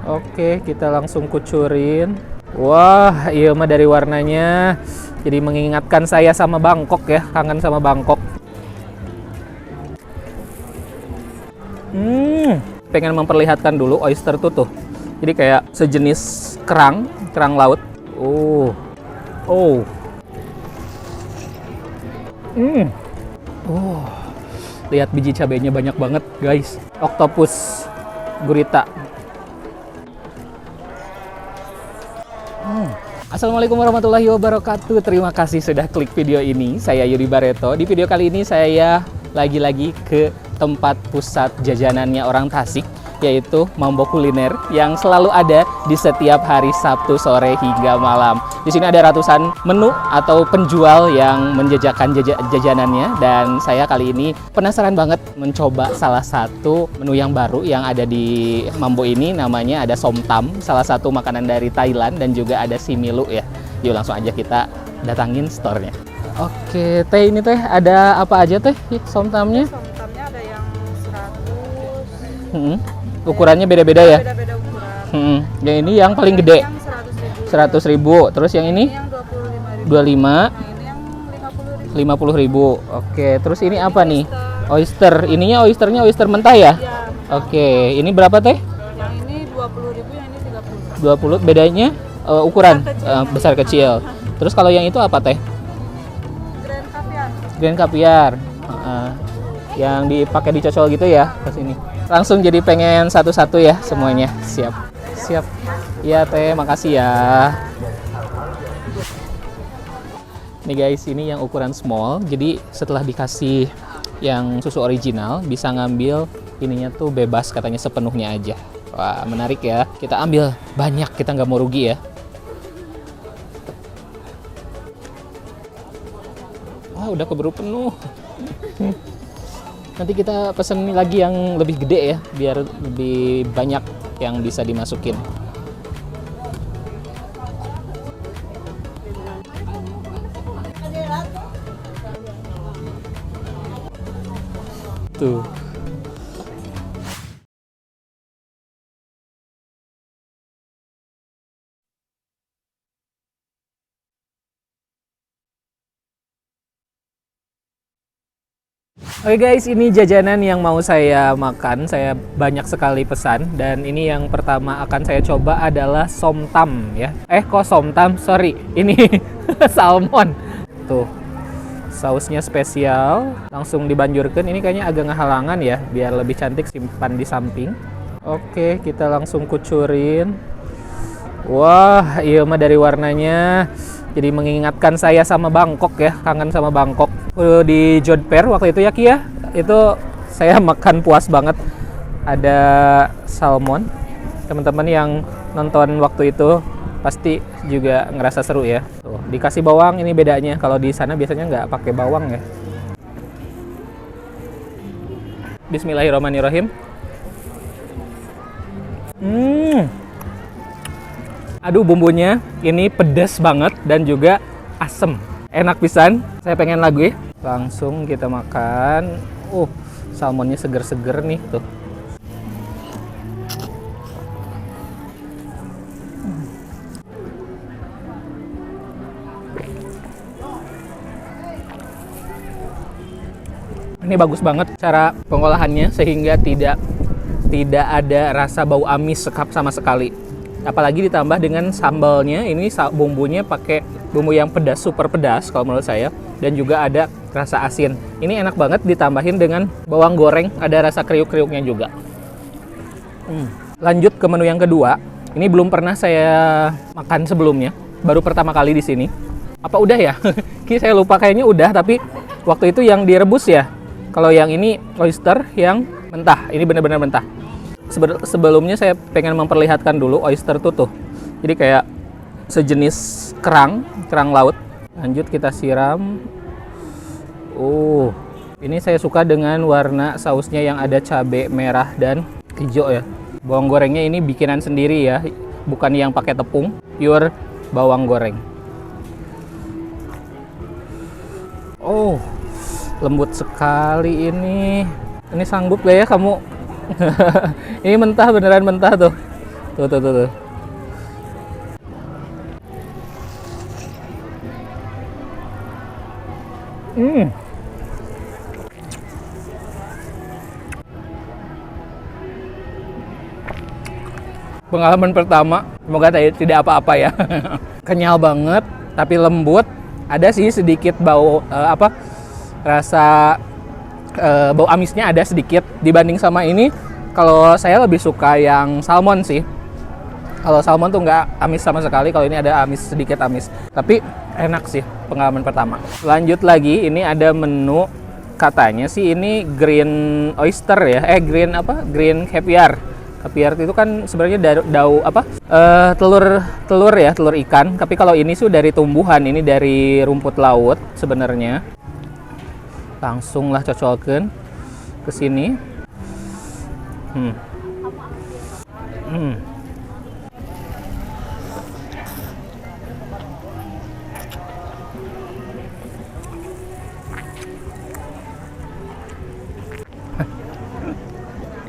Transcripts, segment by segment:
Oke, kita langsung kucurin. Wah, iya mah dari warnanya jadi mengingatkan saya sama Bangkok ya, kangen sama Bangkok. Pengen memperlihatkan dulu oyster tuh. Jadi kayak sejenis kerang laut. Oh. Oh. Oh. Lihat biji cabenya banyak banget, guys. Octopus gurita. Assalamualaikum warahmatullahi wabarakatuh. Terima kasih sudah klik video ini. Saya Yuri Barreto. Di video kali ini saya lagi-lagi ke tempat pusat jajanannya orang Tasik, yaitu Mambo Kuliner yang selalu ada di setiap hari Sabtu sore hingga malam. Di sini ada ratusan menu atau penjual yang menjajakan jajanannya, dan saya kali ini penasaran banget mencoba salah satu menu yang baru yang ada di Mambo ini. Namanya ada somtam, salah satu makanan dari Thailand, dan juga ada similu ya. Yuk langsung aja kita datangin store-nya. Oke, teh ini teh ada apa aja teh somtamnya? Somtamnya ada yang 100. Ukurannya beda-beda ya? Beda-beda ukuran. Yang ini yang paling gede? Yang 100.000. Terus yang ini? Yang 25.000. 25. Nah, ini yang 50.000. 50.000. Oke, terus ini apa nih? Oyster. Ininya oysternya oyster mentah ya? Ya, Oke, ini berapa teh? yang ini 20.000, yang ini 30. 20. Bedanya ukuran besar kecil. Besar kecil. Terus kalau yang itu apa teh? Grand Caviar. Grand Caviar. Yang dipakai dicocol gitu ya ke sini. Langsung jadi pengen satu-satu ya semuanya. Siap. Siap. Iya teh, makasih ya. Nih guys, ini yang ukuran small. Jadi setelah dikasih yang susu original, bisa ngambil ininya tuh bebas katanya sepenuhnya aja. Wah, menarik ya. Kita ambil banyak, kita nggak mau rugi ya. Wah, udah keburu penuh. Nanti kita pesen lagi yang lebih gede ya, biar lebih banyak yang bisa dimasukin. Tuh. Oke guys, ini jajanan yang mau saya makan. Saya banyak sekali pesan, dan ini yang pertama akan saya coba adalah somtam ya. Kok somtam? Sorry, ini salmon. Tuh, sausnya spesial, langsung dibanjurkan. Ini kayaknya agak ngehalangan ya, biar lebih cantik simpan di samping. Oke, kita langsung kucurin. Wah, iya mah dari warnanya jadi mengingatkan saya sama Bangkok ya, kangen sama Bangkok. Di Jodhpur waktu itu ya Ki ya, itu saya makan puas banget. Ada salmon. Teman-teman yang nonton waktu itu pasti juga ngerasa seru ya. Tuh, dikasih bawang, ini bedanya. Kalau di sana biasanya nggak pakai bawang ya. Bismillahirrahmanirrahim. Aduh, bumbunya ini pedas banget dan juga asem. Enak pisan. Saya pengen lagi. Langsung kita makan. Salmonnya seger-seger nih tuh. Ini bagus banget cara pengolahannya sehingga tidak ada rasa bau amis sama sekali. Apalagi ditambah dengan sambalnya, ini bumbunya pakai bumbu yang pedas, super pedas kalau menurut saya, dan juga ada rasa asin. Ini enak banget ditambahin dengan bawang goreng, ada rasa kriuk-kriuknya juga. Lanjut ke menu yang kedua. Ini belum pernah saya makan sebelumnya, baru pertama kali di sini. Apa udah ya? Saya lupa, kayaknya udah, tapi waktu itu yang direbus ya. Kalau yang ini oyster yang mentah, ini benar-benar mentah. Sebelumnya saya pengen memperlihatkan dulu oyster tuh. Jadi kayak sejenis kerang laut. Lanjut kita siram. Ini saya suka dengan warna sausnya yang ada cabai merah dan hijau ya. Bawang gorengnya ini bikinan sendiri ya, bukan yang pakai tepung, pure bawang goreng. Lembut sekali ini. Ini sanggup gak ya kamu? Ini mentah, beneran mentah tuh. Tuh. Pengalaman pertama, semoga tidak apa-apa ya. Kenyal banget, tapi lembut. Ada sih sedikit bau rasa bau amisnya ada sedikit. Dibanding sama ini, kalau saya lebih suka yang salmon sih. Kalau salmon tuh nggak amis sama sekali, kalau ini ada sedikit amis. Tapi enak sih pengalaman pertama. Lanjut lagi, ini ada menu, katanya sih ini green oyster ya, green caviar. Caviar itu kan sebenarnya telur ikan. Tapi kalau ini sih dari tumbuhan, ini dari rumput laut sebenarnya. Langsung lah cocolkeun ke sini.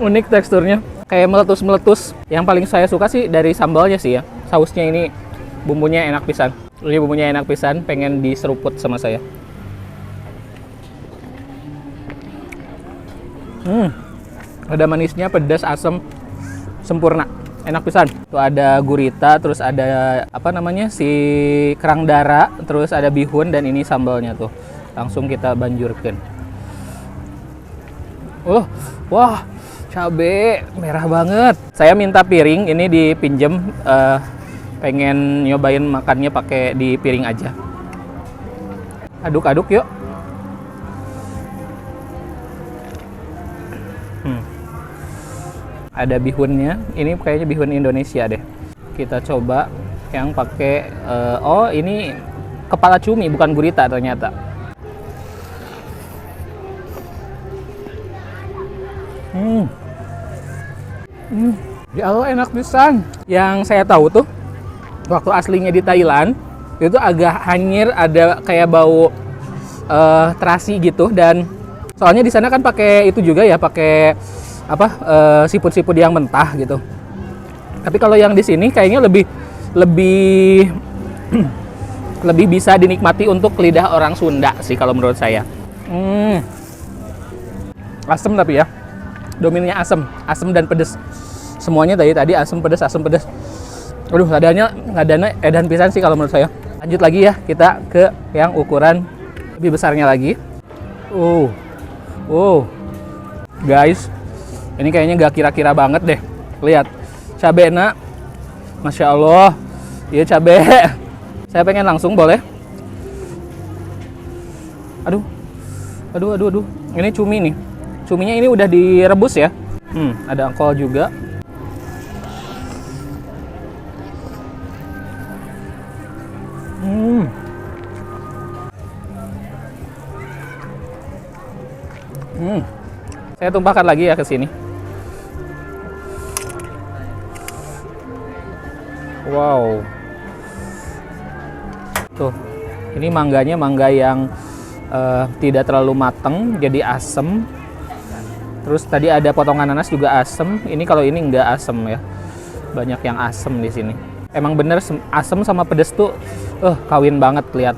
Unik teksturnya, kayak meletus-meletus. Yang paling saya suka sih dari sambalnya sih ya. Sausnya ini bumbunya enak pisan. Ini bumbunya enak pisan, pengen diseruput sama saya. Ada manisnya, pedas, asam, sempurna. Enak pisan. Tuh ada gurita, terus ada si kerang darah, terus ada bihun, dan ini sambalnya tuh. Langsung kita banjurkan. Wah, cabe merah banget. Saya minta piring, ini dipinjem. Pengen nyobain makannya pakai di piring aja. Aduk-aduk yuk. Ada bihunnya. Ini kayaknya bihun Indonesia deh. Kita coba yang pakai. Ini kepala cumi, bukan gurita ternyata. Ya Allah, enak pisan. Yang saya tahu tuh waktu aslinya di Thailand itu agak hanyir, ada kayak bau terasi gitu. Dan soalnya di sana kan pakai itu juga ya, pakai siput-siput yang mentah gitu. Tapi kalau yang di sini kayaknya lebih lebih bisa dinikmati untuk lidah orang Sunda sih kalau menurut saya. Asem tapi ya, dominannya asem dan pedes. Semuanya tadi asem pedes. Aduh, nggak ada edan pisan sih kalau menurut saya. Lanjut lagi ya, kita ke yang ukuran lebih besarnya lagi. Guys, ini kayaknya nggak kira-kira banget deh. Lihat, cabenya, masya Allah. Iya cabe. Saya pengen langsung, boleh? Aduh. Ini cumi nih. Cuminya ini udah direbus ya. Ada kol juga. Saya tumpahkan lagi ya ke sini. Wow. Tuh, ini mangganya mangga yang tidak terlalu mateng, jadi asem. Terus tadi ada potongan nanas juga asem. Ini kalau ini nggak asem ya. Banyak yang asem di sini. Emang bener asem sama pedes tuh kawin banget, lihat.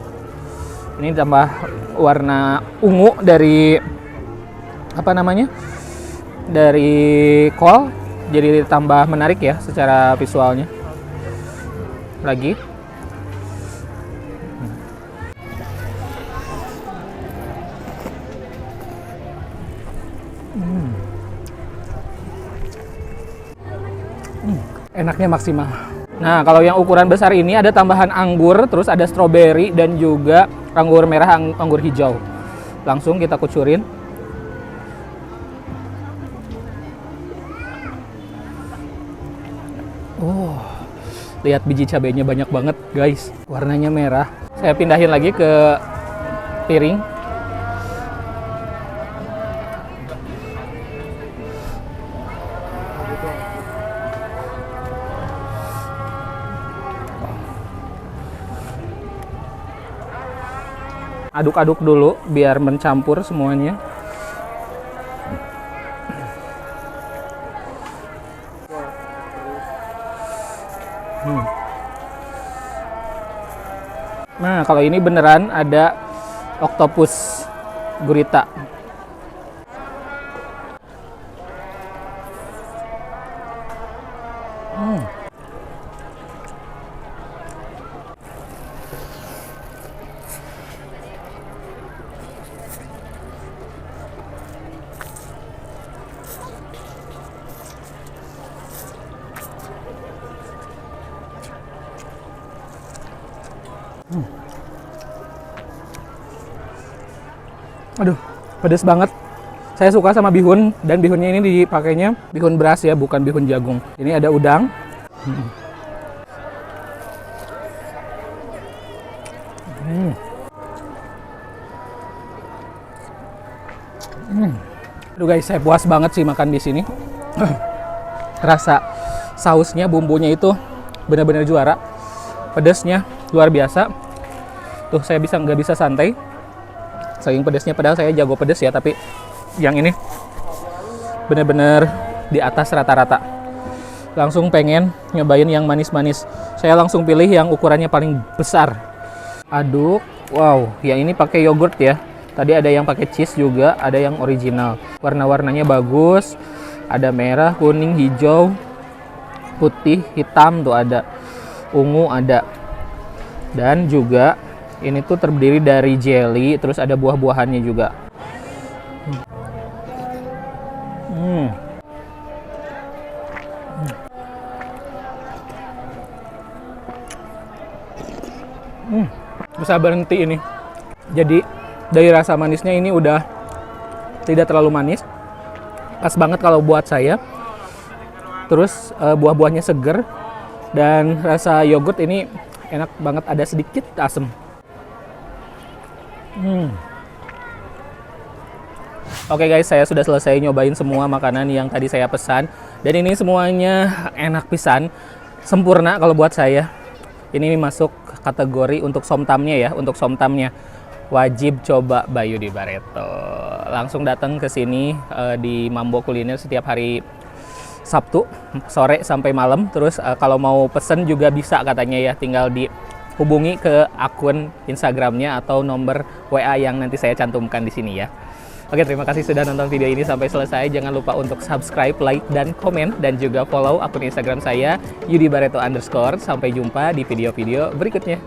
Ini tambah warna ungu dari dari kol, jadi tambah menarik ya secara visualnya. Lagi. Enaknya maksimal. Nah, kalau yang ukuran besar ini ada tambahan anggur, terus ada stroberi dan juga anggur merah, anggur hijau. Langsung kita kucurin. Lihat biji cabenya banyak banget, guys. Warnanya merah. Saya pindahin lagi ke piring. Aduk-aduk dulu biar mencampur semuanya. Nah, kalau ini beneran ada octopus gurita. Aduh, pedes banget. Saya suka sama bihun, dan bihunnya ini dipakainya bihun beras ya, bukan bihun jagung. Ini ada udang. Aduh guys, saya puas banget sih makan di sini. Rasa sausnya, bumbunya itu benar-benar juara. Pedesnya luar biasa. Tuh, saya nggak bisa santai saking pedesnya, padahal saya jago pedes ya, tapi yang ini bener-bener di atas rata-rata. Langsung pengen nyobain yang manis-manis. Saya langsung pilih yang ukurannya paling besar. Aduk. Wow, yang ini pakai yogurt ya. Tadi ada yang pakai cheese juga, ada yang original. Warna-warnanya bagus. Ada merah, kuning, hijau, putih, hitam tuh ada. Ungu ada. Dan juga ini tuh terdiri dari jelly, terus ada buah-buahannya juga. Bisa berhenti ini. Jadi dari rasa manisnya ini udah tidak terlalu manis. Pas banget kalau buat saya. Terus buah-buahnya seger. Dan rasa yogurt ini enak banget, ada sedikit asem. Oke guys, saya sudah selesai nyobain semua makanan yang tadi saya pesan. Dan ini semuanya enak pisan. Sempurna kalau buat saya. Ini masuk kategori untuk somtamnya ya. Untuk somtamnya wajib coba Bayu di Barreto. Langsung datang ke sini di Mambo Kuliner setiap hari Sabtu sore sampai malam. Terus kalau mau pesen juga bisa katanya ya, tinggal dihubungi ke akun Instagramnya atau nomor WA yang nanti saya cantumkan di sini ya. Oke, terima kasih sudah nonton video ini sampai selesai. Jangan lupa untuk subscribe, like, dan komen, dan juga follow akun Instagram saya @yudibarreto_. Sampai jumpa di video-video berikutnya.